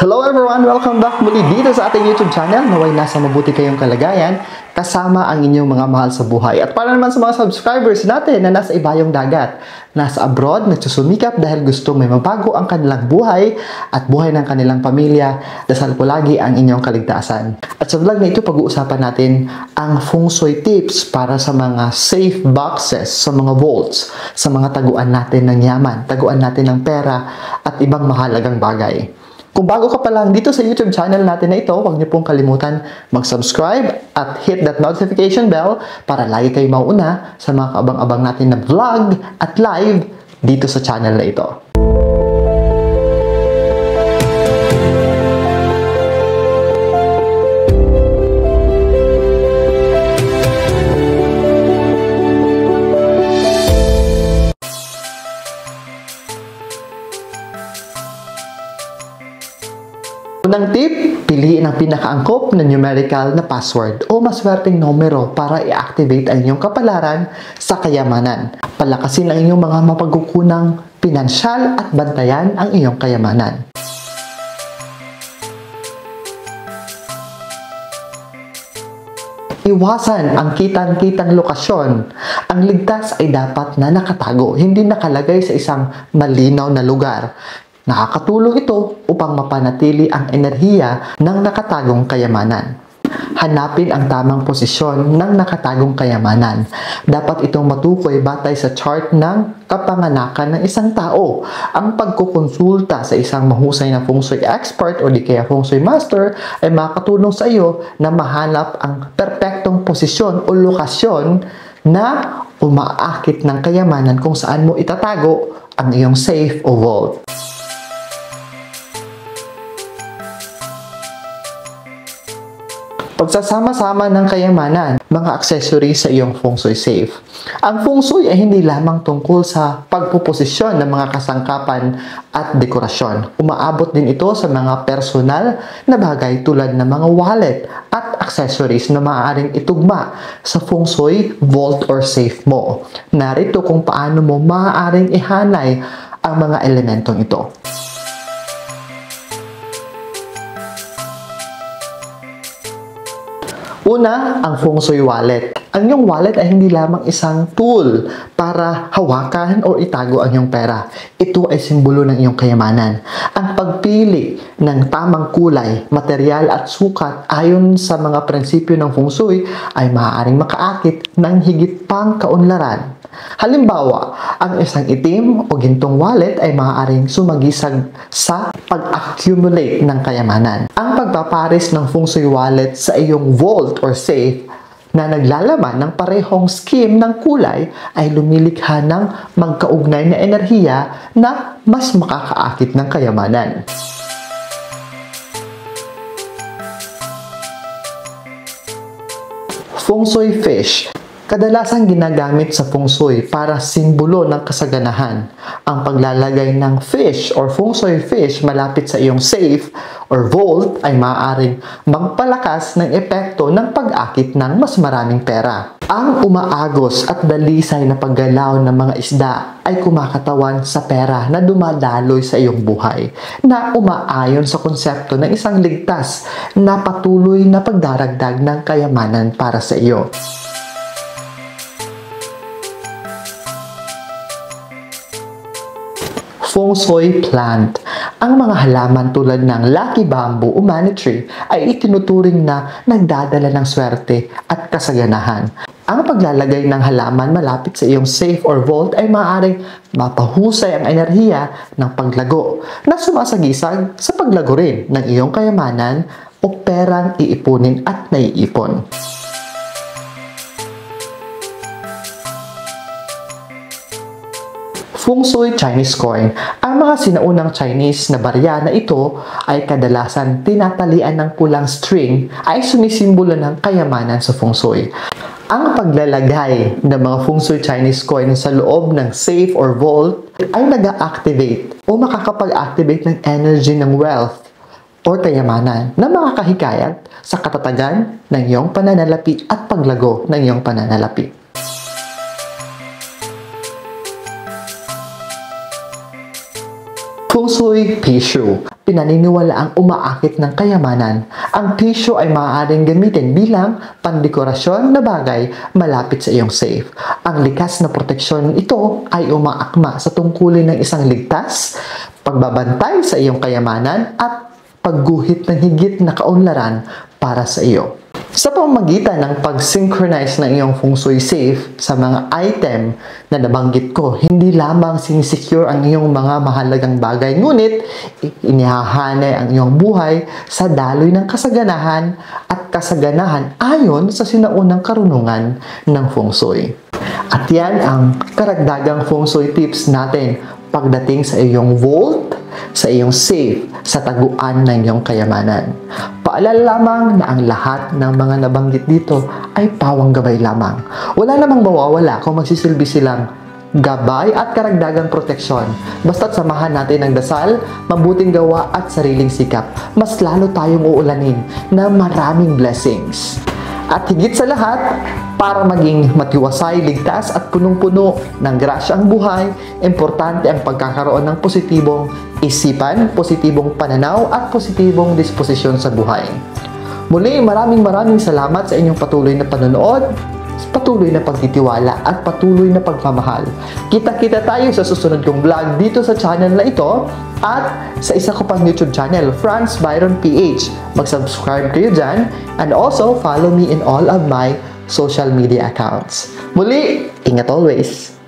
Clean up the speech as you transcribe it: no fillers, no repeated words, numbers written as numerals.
Hello everyone! Welcome back muli dito sa ating YouTube channel. Naway nasa mabuti kayong kalagayan kasama ang inyong mga mahal sa buhay. At para naman sa mga subscribers natin na nasa ibayong dagat, nasa abroad, nagsusumikap dahil gusto may mabago ang kanilang buhay at buhay ng kanilang pamilya, dasal ko lagi ang inyong kaligtasan. At sa vlog na ito, pag-uusapan natin ang feng shui tips para sa mga safe boxes, sa mga vaults, sa mga taguan natin ng yaman, taguan natin ng pera at ibang mahalagang bagay. Kung bago ka pa lang dito sa YouTube channel natin na ito, huwag niyo pong kalimutan mag-subscribe at hit that notification bell para lagi kayo mauna sa mga kaabang-abang natin na vlog at live dito sa channel na ito. Unang tip, piliin ang pinakaangkop na numerical na password o maswerteng numero para i-activate ang inyong kapalaran sa kayamanan. Palakasin ang inyong mga mapagkukunang pinansyal at bantayan ang iyong kayamanan. Iwasan ang kitang-kitang lokasyon. Ang ligtas ay dapat na nakatago, hindi nakalagay sa isang malinaw na lugar. Nakakatulong ito upang mapanatili ang enerhiya ng nakatagong kayamanan. Hanapin ang tamang posisyon ng nakatagong kayamanan. Dapat itong matukoy batay sa chart ng kapanganakan ng isang tao. Ang pagkukonsulta sa isang mahusay na feng shui expert o di kaya feng shui master ay makatulong sa iyo na mahanap ang perpektong posisyon o lokasyon na umaakit ng kayamanan kung saan mo itatago ang iyong safe o vault. Pagsasama-sama ng kayamanan, mga accessories sa iyong feng shui safe. Ang feng shui ay hindi lamang tungkol sa pagpuposisyon ng mga kasangkapan at dekorasyon. Umaabot din ito sa mga personal na bagay tulad ng mga wallet at accessories na maaaring itugma sa feng shui vault or safe mo. Narito kung paano mo maaaring ihanay ang mga elementong ito. Una, ang feng shui wallet. Ang iyong wallet ay hindi lamang isang tool para hawakan o itago ang iyong pera. Ito ay simbolo ng iyong kayamanan. Ang pagpili ng tamang kulay, material at sukat ayon sa mga prinsipyo ng feng shui ay maaaring makaakit ng higit pang kaunlaran. Halimbawa, ang isang itim o gintong wallet ay maaaring sumagisag sa pag-accumulate ng kayamanan. Ang pagpapares ng feng shui wallet sa iyong vault or safe na naglalaman ng parehong scheme ng kulay ay lumilikha ng magkaugnay na enerhiya na mas makakaakit ng kayamanan. Feng shui fish. Kadalasang ginagamit sa feng shui para simbolo ng kasaganahan. Ang paglalagay ng fish or feng shui fish malapit sa iyong safe or vault ay maaaring magpalakas ng epekto ng pag-akit ng mas maraming pera. Ang umaagos at dalisay na paggalaw ng mga isda ay kumakatawan sa pera na dumadaloy sa iyong buhay, na umaayon sa konsepto ng isang ligtas na patuloy na pagdaragdag ng kayamanan para sa iyo. Feng shui plant. Ang mga halaman tulad ng lucky bamboo o money tree ay itinuturing na nagdadala ng swerte at kasaganahan. Ang paglalagay ng halaman malapit sa iyong safe or vault ay maaaring mapahusay ang enerhiya ng paglago na sumasagisag sa paglago rin ng iyong kayamanan o perang iipunin at naiipon. Feng Shui Chinese coin. Ang mga sinaunang Chinese na barya na ito ay kadalasan tinatalian ng pulang string ay sumisimbolo ng kayamanan sa Feng Shui. Ang paglalagay ng mga Feng Shui Chinese coin sa loob ng safe or vault ay nag-activate o makakapag-activate ng energy ng wealth o kayamanan na makakahikayat sa katatagan ng iyong pananalapi at paglago ng iyong pananalapi. Feng Shui Pishu. Pinaniniwala ang umaakit ng kayamanan. Ang pishu ay maaaring gamitin bilang pandekorasyon na bagay malapit sa iyong safe. Ang likas na proteksyon ito ay umaakma sa tungkulin ng isang ligtas, pagbabantay sa iyong kayamanan at pagguhit ng higit na kaunlaran para sa iyo. Sa pamamagitan ng pag-synchronize ng iyong Feng Shui safe sa mga item na nabanggit ko, hindi lamang sinisecure ang iyong mga mahalagang bagay, ngunit inihahanay ang iyong buhay sa daloy ng kasaganahan at kasaganahan ayon sa sinaunang karunungan ng Feng Shui. At yan ang karagdagang Feng Shui tips natin pagdating sa iyong vault, sa iyong safe, sa taguan ng iyong kayamanan. Paalala lamang na ang lahat ng mga nabanggit dito ay pawang gabay lamang. Wala namang mawawala kung magsisilbi silang gabay at karagdagang proteksyon. Basta't samahan natin ng dasal, mabuting gawa at sariling sikap, mas lalo tayong uulanin ng maraming blessings. At higit sa lahat, para maging matiwasay, ligtas at punong-puno ng grasya ang buhay, importante ang pagkakaroon ng positibong isipan, positibong pananaw at positibong disposisyon sa buhay. Muli, maraming salamat sa inyong patuloy na panonood, patuloy na pagtitiwala at patuloy na pagmamahal. Kita-kita tayo sa susunod kong vlog dito sa channel na ito at sa isa ko pang YouTube channel, Franz Byron PH. Mag-subscribe kayo dyan and also follow me in all of my social media accounts. Muli, ingat always!